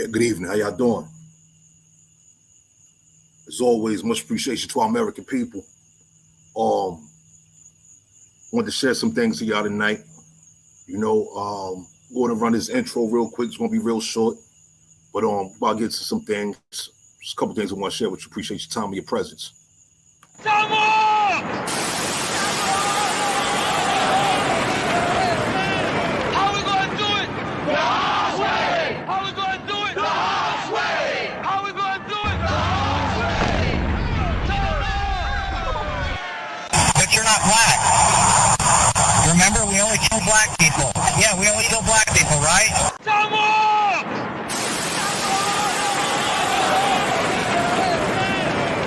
Yeah, good evening. How y'all doing? As always, much appreciation to our American people. Wanted to share some things to y'all tonight. Going to run this intro real quick. It's gonna be real short, but I'll get to some things. Just a couple things I want to share with you. Appreciate your time and your presence. Come on! How we gonna do it? The hard way! How we gonna do it? The hard way! How we gonna do it? The hard way! But you're not black. Remember, we only kill black people. Yeah, we only kill black people, right? Come on!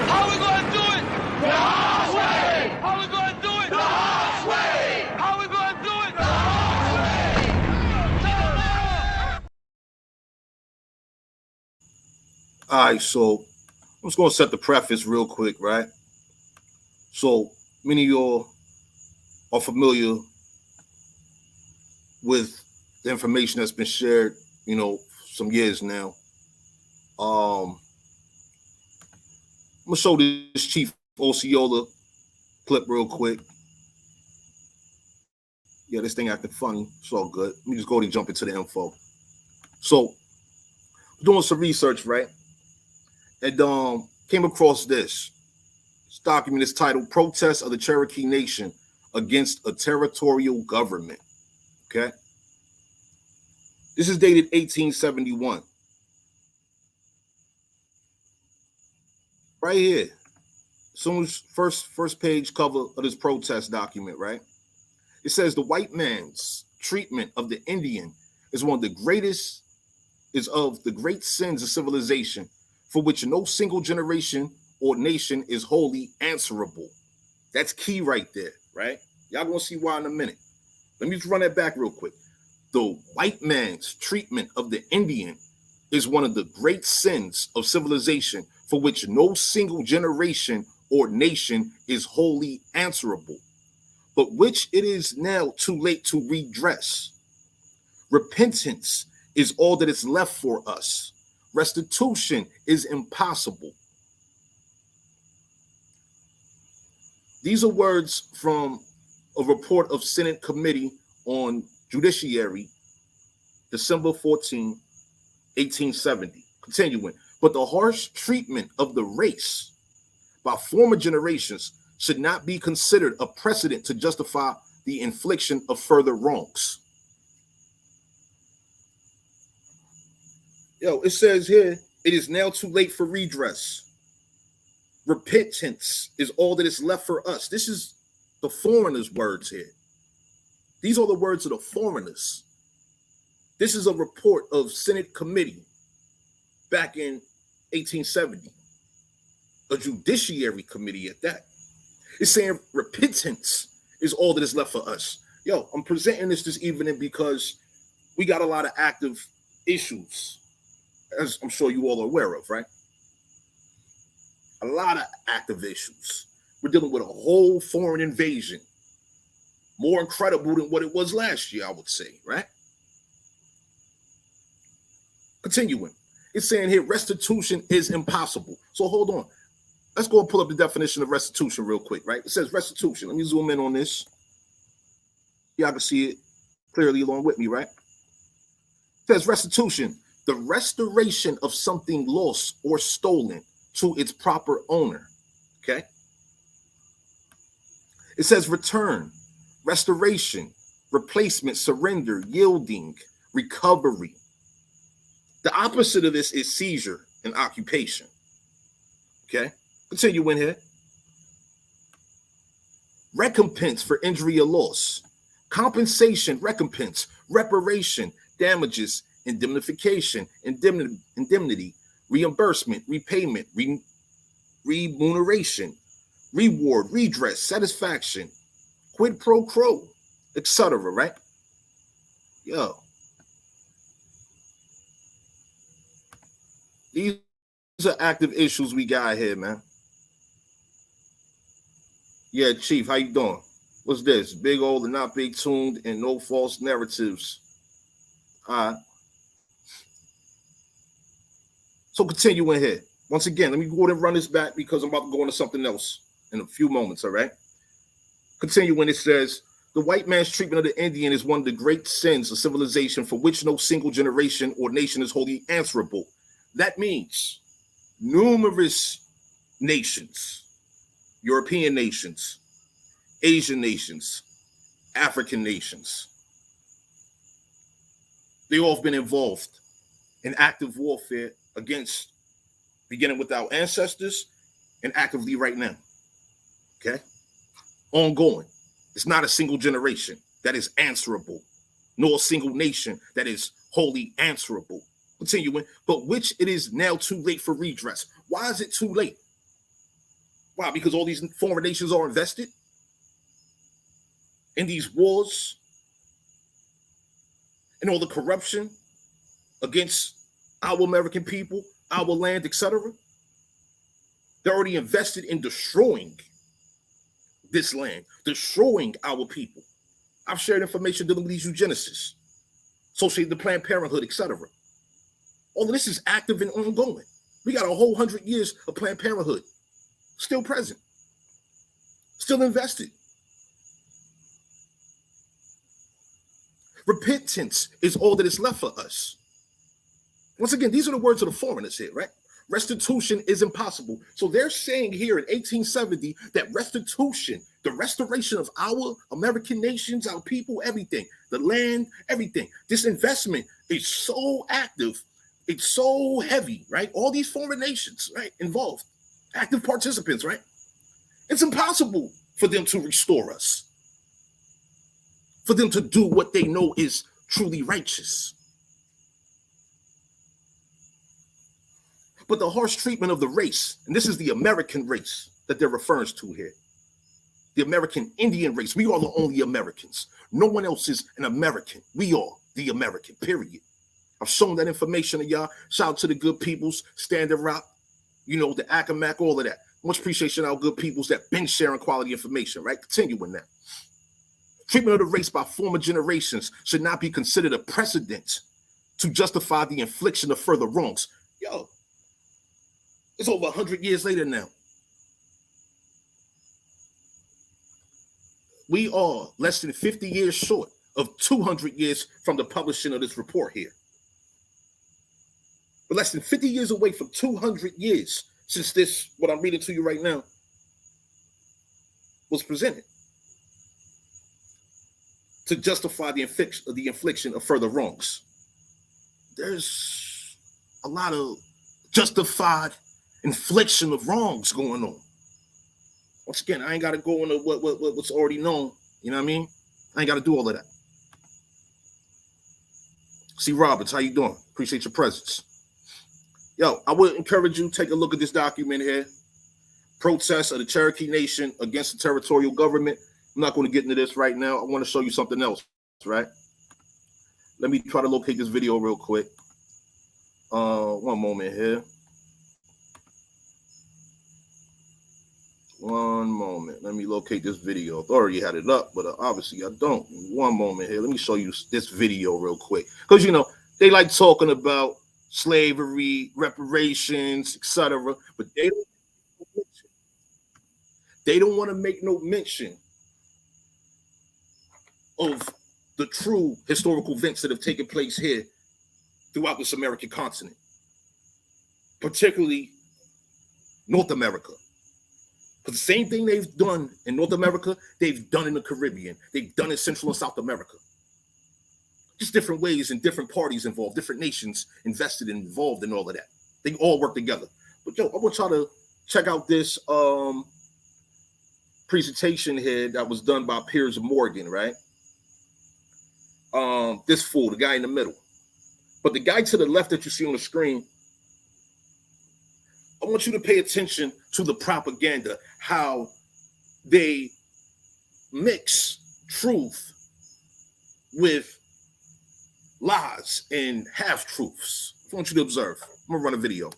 How we gonna do it? The hard way! How we gonna do it? The hard way! How we gonna do it? The hard way! All right, so I'm just gonna set the preface real quick, right? So many of y'all are familiar with the information that's been shared, some years now. I'm gonna show this Chief Osceola clip real quick. Yeah, this thing acting funny. It's all good. Let me just go ahead and jump into the info. So, doing some research, right? And came across this. This document is titled "Protests of the Cherokee Nation Against a Territorial Government." Okay. This is dated 1871. Right here. Soon as first page cover of this protest document, right? It says the white man's treatment of the Indian is of the great sins of civilization, for which no single generation or nation is wholly answerable. That's key right there, right? Y'all gonna see why in a minute. Let me just run that back real quick. The white man's treatment of the Indian is one of the great sins of civilization, for which no single generation or nation is wholly answerable, but which it is now too late to redress. Repentance is all that is left for us. Restitution is impossible. These are words from a report of Senate Committee on Judiciary, December 14, 1870. Continuing, but the harsh treatment of the race by former generations should not be considered a precedent to justify the infliction of further wrongs. It says here, it is now too late for redress. Repentance is all that is left for us. This is the foreigners' words here. These are the words of the foreigners. This is a report of Senate Committee back in 1870. A judiciary committee at that. It's saying repentance is all that is left for us. I'm presenting this evening because we got a lot of active issues, as I'm sure you all are aware of, right? A lot of active issues. We're dealing with a whole foreign invasion. More incredible than what it was last year, I would say, right? Continuing. It's saying here, restitution is impossible. So hold on. Let's go and pull up the definition of restitution real quick, right? It says restitution. Let me zoom in on this. Y'all can see it clearly along with me, right? It says restitution, the restoration of something lost or stolen to its proper owner, okay? It says return, restoration, replacement, surrender, yielding, recovery. The opposite of this is seizure and occupation. Okay, continue in here. Recompense for injury or loss. Compensation, recompense, reparation, damages, indemnification, indemnity, reimbursement, repayment, remuneration, reward, redress, satisfaction, quid pro quo, etc. Right? These are active issues we got here, man. Yeah, Chief, how you doing? What's this? Big old and not big tuned and no false narratives. All right. So continuing here. Once again, let me go ahead and run this back because I'm about to go into something else in a few moments, all right? Continuing, it says, the white man's treatment of the Indian is one of the great sins of civilization for which no single generation or nation is wholly answerable. That means numerous nations, European nations, Asian nations, African nations, they all have been involved in active warfare against, beginning with our ancestors and actively right now. Okay? Ongoing. It's not a single generation that is answerable, nor a single nation that is wholly answerable. Continuing, but which it is now too late for redress. Why is it too late? Why? Because all these foreign nations are invested in these wars and all the corruption against our American people, our land, etc. They're already invested in destroying this land, destroying our people. I've shared information dealing with these eugenicists, associated with Planned Parenthood, etc. All of this is active and ongoing. We got a whole 100 years of Planned Parenthood still present, still invested. Repentance is all that is left for us. Once again, these are the words of the foreigners here, right? Restitution is impossible. So they're saying here in 1870 that restitution, the restoration of our American nations, our people, everything, the land, everything, this investment is so active, it's so heavy, right? All these foreign nations, right, involved, active participants, right? It's impossible for them to restore us, for them to do what they know is truly righteous. But the harsh treatment of the race, and this is the American race that they're referring to here, the American Indian race. We are the only Americans. No one else is an American. We are the American, period. I've shown that information to y'all. Shout out to the good peoples, Standing Rock, you know, the Acamac, all of that. Much appreciation to our good peoples that been sharing quality information, right? Continuing now. Treatment of the race by former generations should not be considered a precedent to justify the infliction of further wrongs. Yo, it's over 100 years later now. We are less than 50 years short of 200 years from the publishing of this report here. We're less than 50 years away from 200 years since this, what I'm reading to you right now, was presented to justify the infliction of further wrongs. There's a lot of justified infliction of wrongs going on. Once again, I ain't got to go into what's already known. You know what I mean? I ain't got to do all of that. C. Roberts, how you doing? Appreciate your presence. Yo, I would encourage you to take a look at this document here. Protests of the Cherokee Nation against the territorial government. I'm not going to get into this right now. I want to show you something else, right? Let me try to locate this video real quick. One moment here. One moment. Let me locate this video. I already had it up, but obviously I don't. One moment here. Let me show you this video real quick. Because, you know, they like talking about slavery, reparations, etc. But they don't want to make no mention of the true historical events that have taken place here throughout this American continent, particularly North America. But the same thing they've done in North America, they've done in the Caribbean. They've done in Central and South America. Just different ways and different parties involved, different nations invested and involved in all of that. They all work together. But yo, I want y'all to check out this presentation here that was done by Piers Morgan, right? This fool, the guy in the middle. But the guy to the left that you see on the screen, I want you to pay attention to the propaganda, how they mix truth with lies and half-truths. I want you to observe. I'm going to run a video.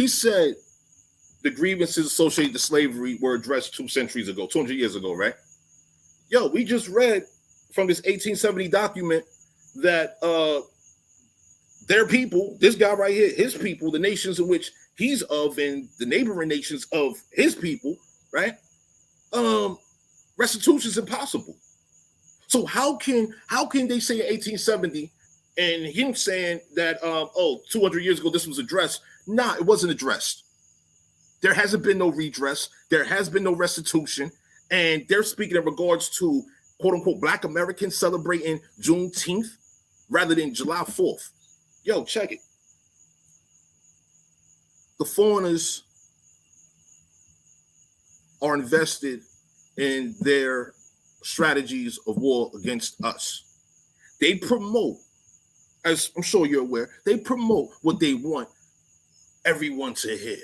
He said the grievances associated with slavery were addressed 2 centuries ago, 200 years ago, right? Yo, we just read from this 1870 document that their people, this guy right here, his people, the nations in which he's of, and the neighboring nations of his people, right? Restitution is impossible. So how can they say 1870 and him saying that 200 years ago this was addressed? Nah, it wasn't addressed. There hasn't been no redress. There has been no restitution. And they're speaking in regards to quote unquote Black Americans celebrating Juneteenth rather than July 4th. Yo, check it. The foreigners are invested in their strategies of war against us. They promote, as I'm sure you're aware, they promote what they want everyone to hear.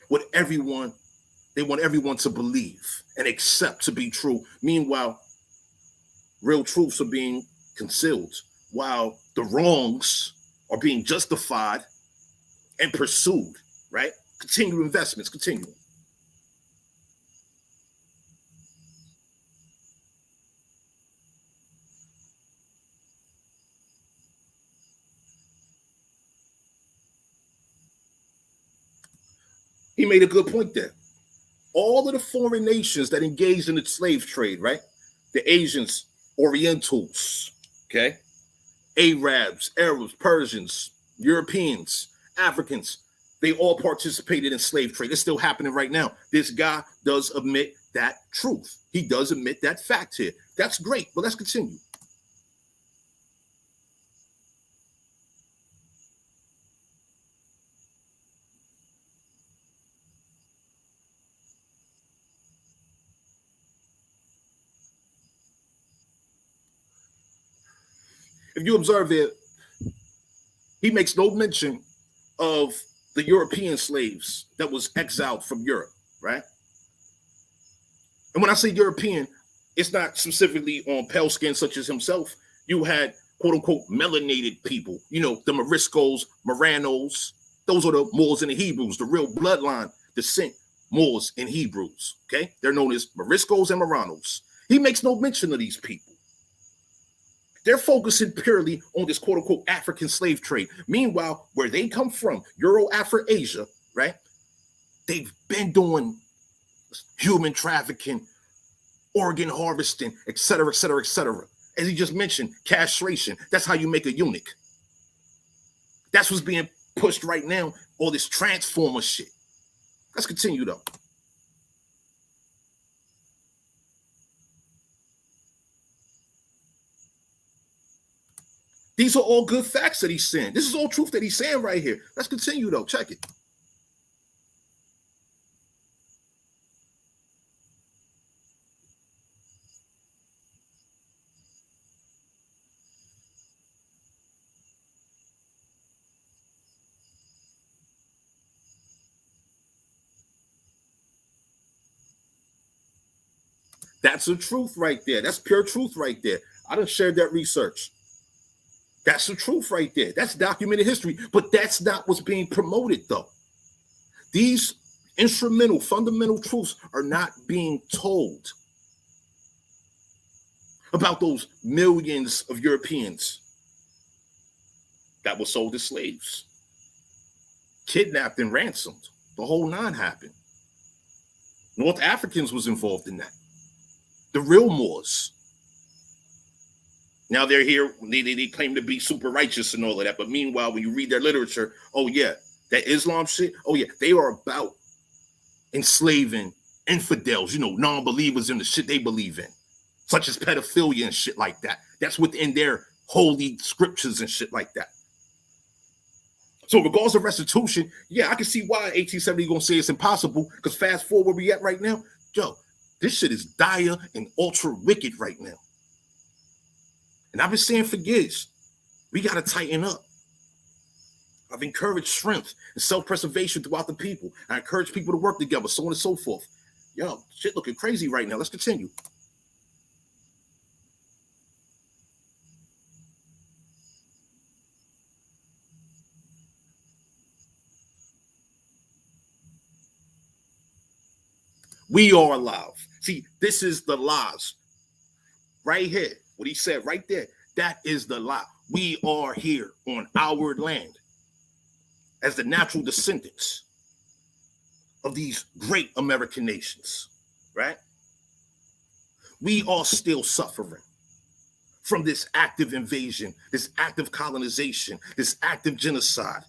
They want everyone to believe and accept to be true. Meanwhile, real truths are being concealed while the wrongs are being justified and pursued, right? Continued investments, continue. He made a good point there. All of the foreign nations that engaged in the slave trade, right? The Asians, Orientals, okay? Arabs, Persians, Europeans, Africans, they all participated in slave trade. It's still happening right now. This guy does admit that truth. He does admit that fact here. That's great, but let's continue. If you observe it, he makes no mention of the European slaves that was exiled from Europe, right? And when I say European, it's not specifically on pale skin such as himself. You had quote unquote melanated people, the Moriscos, Moranos. Those are the Moors and the Hebrews, the real bloodline descent Moors and Hebrews, okay? They're known as Moriscos and Moranos. He makes no mention of these people. They're focusing purely on this quote unquote African slave trade. Meanwhile, where they come from, Asia, right? They've been doing human trafficking, organ harvesting, et cetera, et cetera, et cetera. As he just mentioned, castration. That's how you make a eunuch. That's what's being pushed right now, all this transformer shit. Let's continue though. These are all good facts that he's saying. This is all truth that he's saying right here. Let's continue though. Check it. That's the truth right there. That's pure truth right there. I done shared that research. That's the truth right there. That's documented history, but that's not what's being promoted though. These instrumental, fundamental truths are not being told about those millions of Europeans that were sold as slaves, kidnapped and ransomed. The whole nine happened. North Africans was involved in that. The real Moors. Now they're here, they claim to be super righteous and all of that, but meanwhile, when you read their literature, oh yeah, that Islam shit, oh yeah, they are about enslaving infidels, non-believers in the shit they believe in, such as pedophilia and shit like that. That's within their holy scriptures and shit like that. So regards to restitution, yeah, I can see why 1870 gonna say it's impossible, because fast forward where we at right now, yo, this shit is dire and ultra wicked right now. And I've been saying for years, we got to tighten up. I've encouraged strength and self-preservation throughout the people. I encourage people to work together, so on and so forth. Yo, shit looking crazy right now. Let's continue. We are alive. See, this is the lies. Right here. What he said right there. That is the lie. We are here on our land as the natural descendants of these great American nations, right? We are still suffering from this active invasion, this active colonization, this active genocide,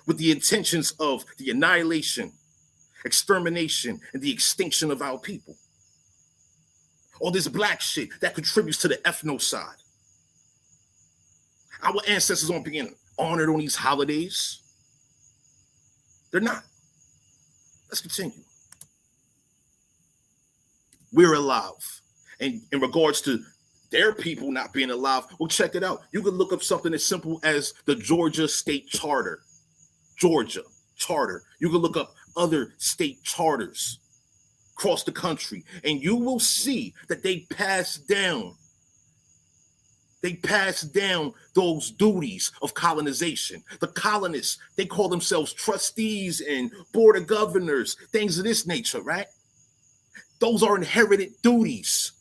with the intentions of the annihilation, extermination, and the extinction of our people. All this black shit that contributes to the ethnocide. Our ancestors aren't being honored on these holidays. They're not. Let's continue. We're alive. And in regards to their people not being alive, well, check it out. You could look up something as simple as the Georgia State Charter. Georgia Charter. You can look up other state charters across the country, and you will see that they pass down those duties of colonization. The colonists, they call themselves trustees and board of governors, things of this nature, right? Those are inherited duties.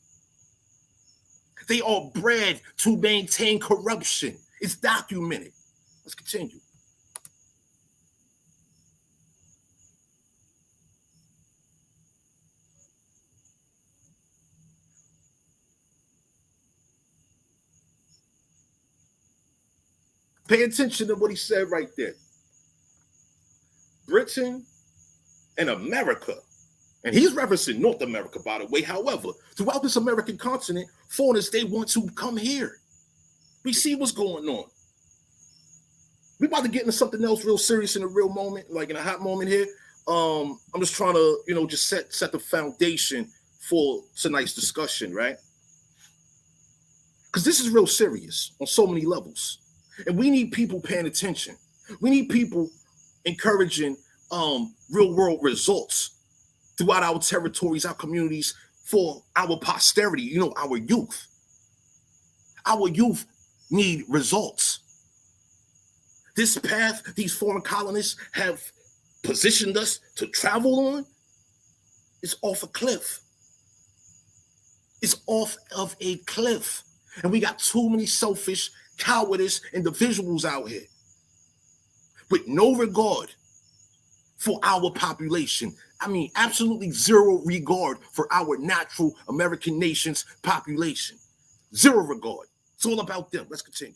They are bred to maintain corruption. It's documented. Let's continue. Pay attention to what he said right there. Britain and America, and he's referencing North America, by the way. However, throughout this American continent, foreigners, they want to come here. We see what's going on. We about to get into something else real serious in a real moment, like in a hot moment here. I'm just trying to, just set the foundation for tonight's discussion, right? Because this is real serious on so many levels. And we need people paying attention. We need people encouraging real world results throughout our territories, our communities, for our posterity, our youth. Our youth need results. This path these foreign colonists have positioned us to travel on is off a cliff. It's off of a cliff. And we got too many selfish, cowardice individuals out here with no regard for our population. I mean, absolutely zero regard for our natural American nation's population. Zero regard. It's all about them. Let's continue.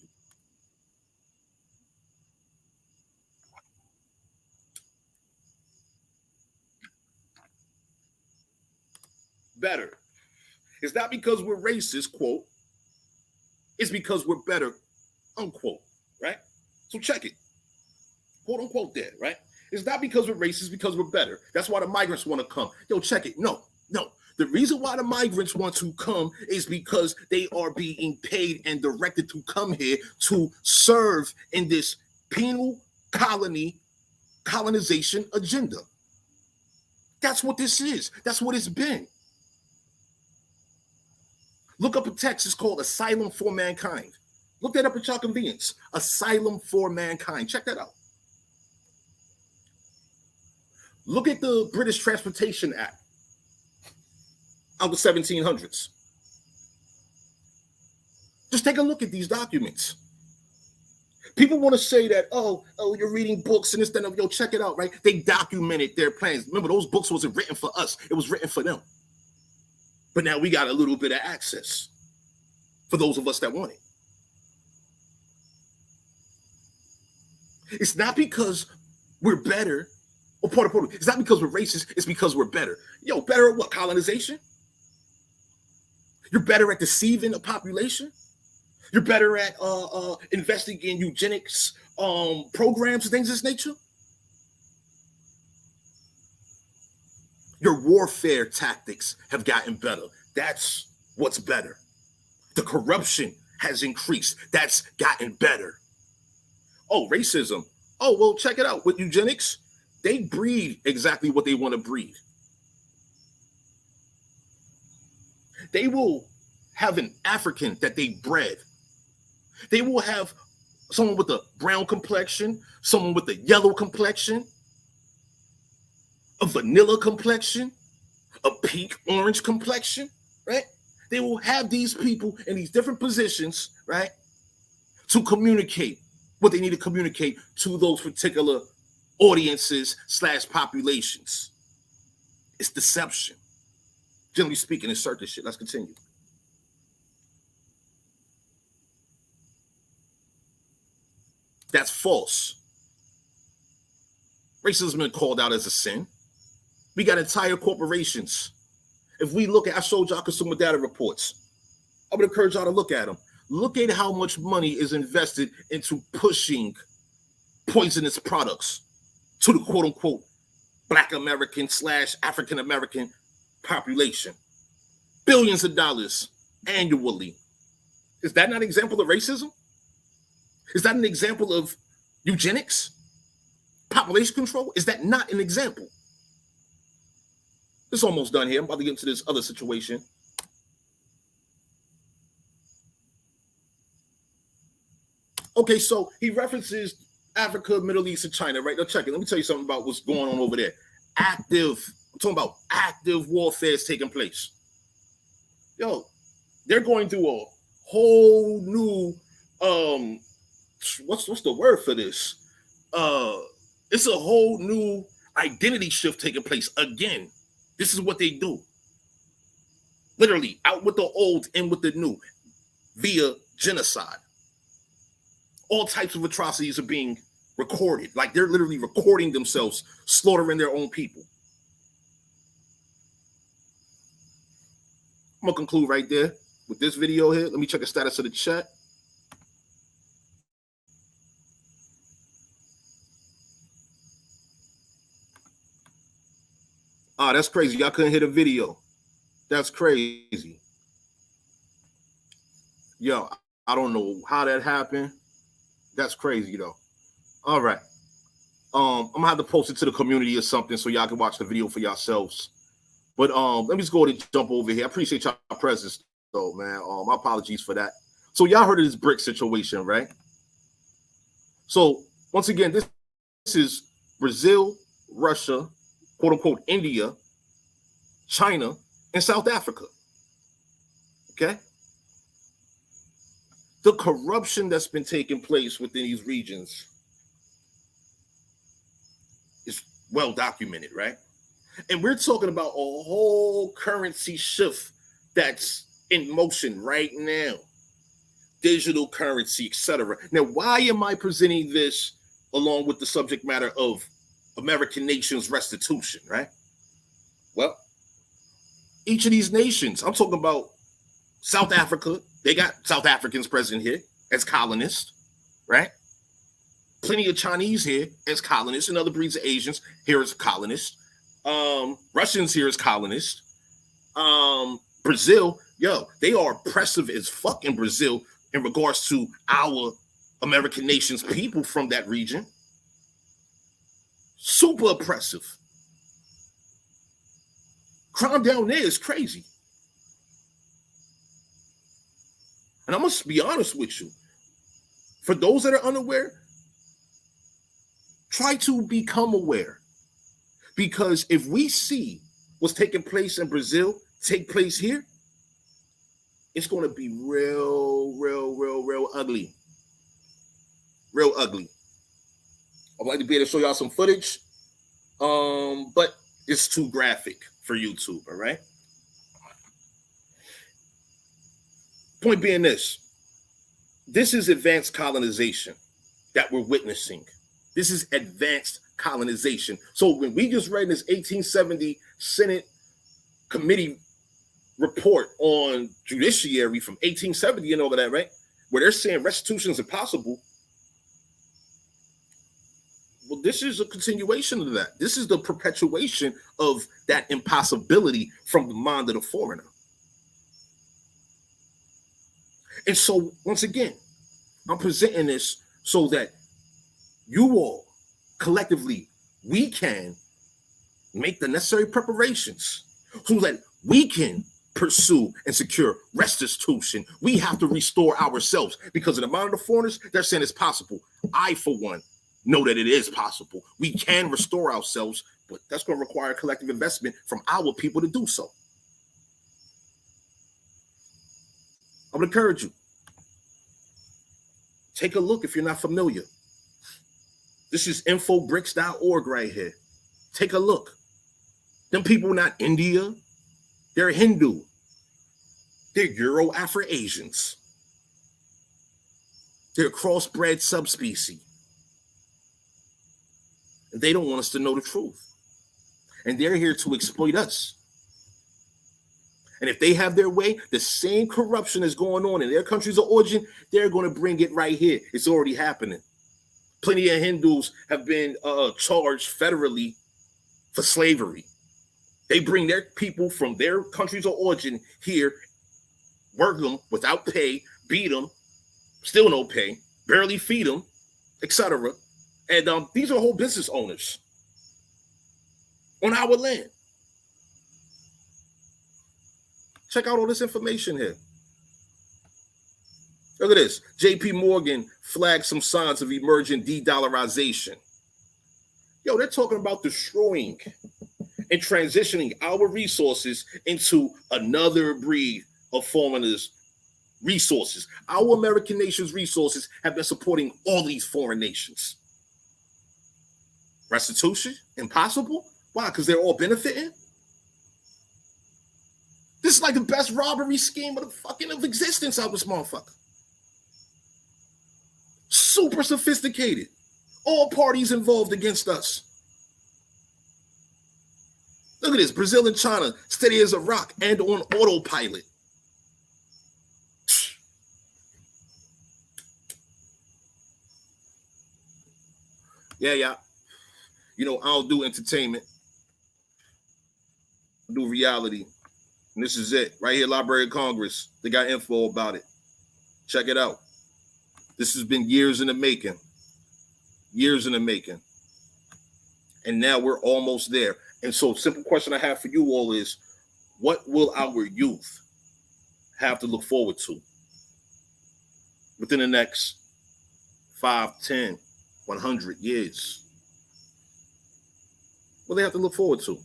Better. It's not because we're racist, quote. It's because we're better, unquote, right? So check it. Quote unquote there, right? It's not because we're racist, because we're better. That's why the migrants want to come. Yo, check it. No. The reason why the migrants want to come is because they are being paid and directed to come here to serve in this penal colonization agenda. That's what this is. That's what it's been. Look up a text. It's called Asylum for Mankind. Look that up at your convenience. Asylum for Mankind. Check that out. Look at the British Transportation Act of the 1700s. Just take a look at these documents. People want to say that, oh, you're reading books and this, then, yo, check it out, right? They documented their plans. Remember, those books wasn't written for us. It was written for them. But now we got a little bit of access for those of us that want it. It's not because we're better, or part of it's not because we're racist, it's because we're better. Yo, better at what? Colonization? You're better at deceiving a population? You're better at investing in eugenics programs and things of this nature? Your warfare tactics have gotten better. That's what's better. The corruption has increased. That's gotten better. Oh, racism. Oh, well, check it out. With eugenics, they breed exactly what they want to breed. They will have an African that they bred. They will have someone with a brown complexion, someone with a yellow complexion, a vanilla complexion, a pink orange complexion, right? They will have these people in these different positions, right, to communicate what they need to communicate to those particular audiences / populations. It's deception. Generally speaking, insert this shit. Let's continue. That's false. Racism has been called out as a sin. We got entire corporations. If we look at, I showed y'all consumer data reports. I would encourage y'all to look at them. Look at how much money is invested into pushing poisonous products to the quote unquote Black American / African American population. Billions of dollars annually. Is that not an example of racism? Is that an example of eugenics? Population control? Is that not an example? It's almost done here. I'm about to get into this other situation. Okay, so he references Africa, Middle East, and China, right? Now check it. Let me tell you something about what's going on over there. I'm talking about active warfare is taking place. Yo, they're going through a whole new, what's the word for this? It's a whole new identity shift taking place again. This is what they do. Literally, out with the old, in with the new, via genocide. All types of atrocities are being recorded. Like they're literally recording themselves, slaughtering their own people. I'm gonna conclude right there with this video here. Let me check the status of the chat. Ah, that's crazy. Y'all couldn't hit a video. That's crazy. Yo, I don't know how that happened. That's crazy though. All right. I'm gonna have to post it to the community or something so y'all can watch the video for yourselves. But let me just go ahead and jump over here. I appreciate y'all presence though, man. My apologies for that. So y'all heard of this brick situation, right? So once again, this is Brazil, Russia, quote unquote, India, China, and South Africa. Okay. The corruption that's been taking place within these regions is well documented, right? And we're talking about a whole currency shift that's in motion right now. Digital currency, etc. Now, why am I presenting this along with the subject matter of American nations restitution, right? Well, each of these nations, I'm talking about South Africa, they got South Africans present here as colonists, right? Plenty of Chinese here as colonists and other breeds of Asians here as colonists. Russians here as colonists. Brazil, yo, they are oppressive as fuck in Brazil in regards to our American nations, people from that region. Super oppressive. Crime down there is crazy. And I must be honest with you. For those that are unaware, try to become aware. Because if we see what's taking place in Brazil take place here, it's going to be real ugly. Real ugly. I'd like to be able to show y'all some footage, but it's too graphic for YouTube, all right? Point being this is advanced colonization that we're witnessing. This is advanced colonization. So when we just read this 1870 Senate committee report on judiciary from 1870 and all of that, right? Where they're saying restitution is impossible. Well, this is a continuation of that. This is the perpetuation of that impossibility from the mind of the foreigner. And so, once again, I'm presenting this so that you all, collectively, we can make the necessary preparations so that we can pursue and secure restitution. We have to restore ourselves because in the mind of the foreigners, they're saying it's possible. I, for one, know that it is possible. We can restore ourselves But that's going to require collective investment from our people to do so. I would encourage you. Take a look if you're not familiar. This is infobricks.org right here. Take a look. Them people not India. They're Hindu. They're Euro-Afro-Asians. They're a crossbred subspecies. And they don't want us to know the truth. And they're here to exploit us. And if they have their way, the same corruption is going on in their countries of origin, they're going to bring it right here. It's already happening. Plenty of Hindus have been charged federally for slavery. They bring their people from their countries of origin here, work them without pay, beat them, still no pay, barely feed them, etc. And these are whole business owners on our land. Check out all this information here. Look at this. JP Morgan flagged some signs of emerging de-dollarization. Yo, they're talking about destroying and transitioning our resources into another breed of foreigners' resources. Our American nation's resources have been supporting all these foreign nations. Restitution? Impossible? Why? Because they're all benefiting? This is like the best robbery scheme of existence out of this motherfucker. Super sophisticated. All parties involved against us. Look at this. Brazil and China, steady as a rock and on autopilot. Yeah. You know, I don't do entertainment. I do reality. And this is it. Right here, Library of Congress. They got info about it. Check it out. This has been years in the making. Years in the making. And now we're almost there. And so, simple question I have for you all is, what will our youth have to look forward to within the next 5, 10, 100 years? What do they have to look forward to?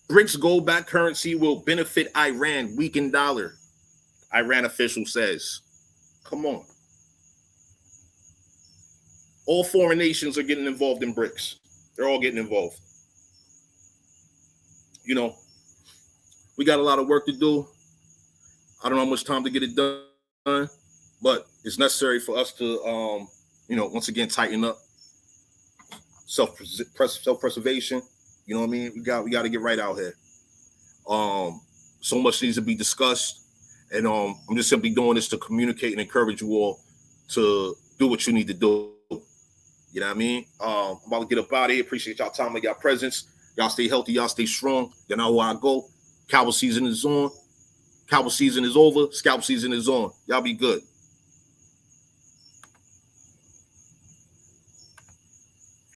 BRICS gold-backed currency will benefit Iran, weakened dollar. Iran official says. Come on. All foreign nations are getting involved in BRICS. They're all getting involved. You know, we got a lot of work to do. I don't know how much time to get it done, but it's necessary for us to, once again, tighten up. Self-preservation. You know what I mean? We got to get right out here. So much needs to be discussed. And I'm just simply doing this to communicate and encourage you all to do what you need to do. You know what I mean? I'm about to get up out of here. Appreciate y'all time and y'all presence. Y'all stay healthy. Y'all stay strong. You know where I go. Cowboy season is on. Cowboy season is over. Scalp season is on. Y'all be good.